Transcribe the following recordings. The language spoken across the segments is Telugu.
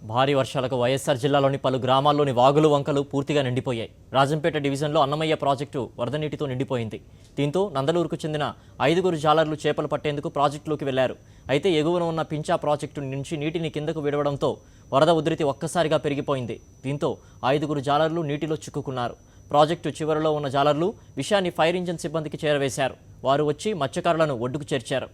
భారీ వర్షాలకు వైఎస్ఆర్ జిల్లాలోని పలు గ్రామాల్లోని వాగులు వంకలు పూర్తిగా నిండిపోయాయి. రాజంపేట డివిజన్లో అన్నమయ్య ప్రాజెక్టు వరద నీటితో నిండిపోయింది. దీంతో నందలూరుకు చెందిన 5 జాలర్లు చేపలు పట్టేందుకు ప్రాజెక్టులోకి వెళ్లారు. అయితే ఎగువన ఉన్న పించా ప్రాజెక్టు నుంచి నీటిని కిందకు విడవడంతో వరద ఉధృతి ఒక్కసారిగా పెరిగిపోయింది. దీంతో 5 జాలర్లు నీటిలో చిక్కుకున్నారు. ప్రాజెక్టు చివరిలో ఉన్న జాలర్లు విషయాన్ని ఫైర్ ఇంజిన్ సిబ్బందికి చేరవేశారు. వారు వచ్చి మత్స్యకారులను ఒడ్డుకు చేర్చారు.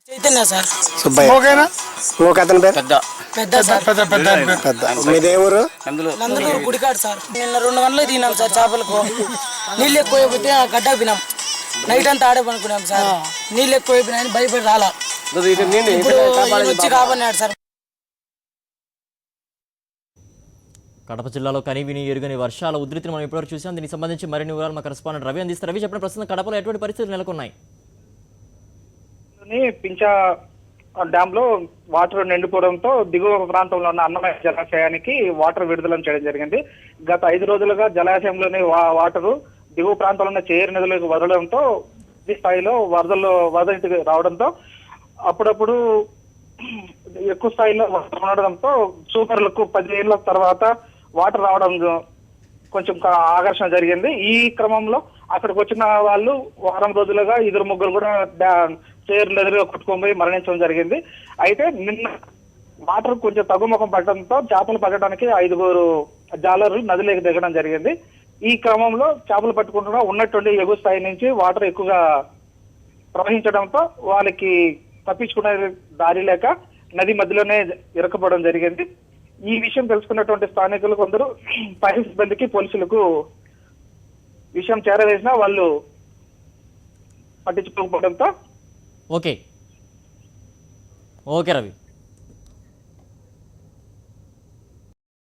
చైతన్య సార్ సుబ్బయ్య అతని పేరు పెద్ద సార్ పెద్ద మీదే ఊరు నందలూరు గుడికాడు సార్. నిన్న 2 గంటలకు తిన్నాం సార్ చేపలకు. నీళ్ళు ఎక్కువైపోతే ఆ గడ్డ వినాం. నైట్ అంతా ఆడే పనుకున్నాం సార్. నీళ్ళు ఎక్కువైపోయినాయని భయపడి రాలా. ఇప్పుడు వచ్చి కాబన్నాడు సార్. కడప జిల్లాలో కనివిని ఎరుగని వర్షాల ఉధృతిని మనం ఇప్పటివరకు చూసాం. దీనికి సంబంధించి మరిన్ని వివరాలు మా కరెస్పాండెంట్ రవి అందిస్తారు. రవి, చెప్పిన ప్రస్తుతం కడపలో ఎటువంటి పరిస్థితులు నెలకొన్నాయి? పించా డ్యామ్ లో వాటర్ నిండిపోవడంతో దిగువ ప్రాంతంలో ఉన్న అన్నమయ్య జలాశయానికి వాటర్ విడుదల చేయడం జరిగింది. గత 5 రోజులుగా జలాశయంలోని వాటరు దిగువ ప్రాంతంలో ఉన్న చేరు నదులకు వదలడంతో ఈ స్థాయిలో వరద నీటికి రావడంతో అప్పుడప్పుడు ఎక్కువ స్థాయిలో ఉండడంతో సూపర్లకు 10 ఏళ్ల తర్వాత వాటర్ రావడం కొంచెం ఆకర్షణ జరిగింది. ఈ క్రమంలో అక్కడికి వచ్చిన వాళ్ళు వారం రోజులుగా 2-3 కూడా చేరు నదిలో కొట్టుకొని మరణించడం జరిగింది. అయితే నిన్న వాటర్ కొంచెం తగ్గుముఖం పడటంతో చేపలు పట్టడానికి 5 జాలర్లు నదిలోకి దిగడం జరిగింది. ఈ క్రమంలో చేపలు పట్టుకుంటున్న ఉన్నటువంటి ఎగువ స్థాయి నుంచి వాటర్ ఎక్కువగా ప్రవహించడంతో వాళ్ళకి తప్పించుకునే దారి లేక నది మధ్యలోనే ఇరకపోవడం జరిగింది. ఈ విషయం తెలుసుకున్నటువంటి స్థానికులు కొందరు ఫైర్ సిబ్బందికి పోలీసులకు విషయం చేరవేసినా వాళ్ళు పట్టించుకోకపోవడంతో ఓకే రవి.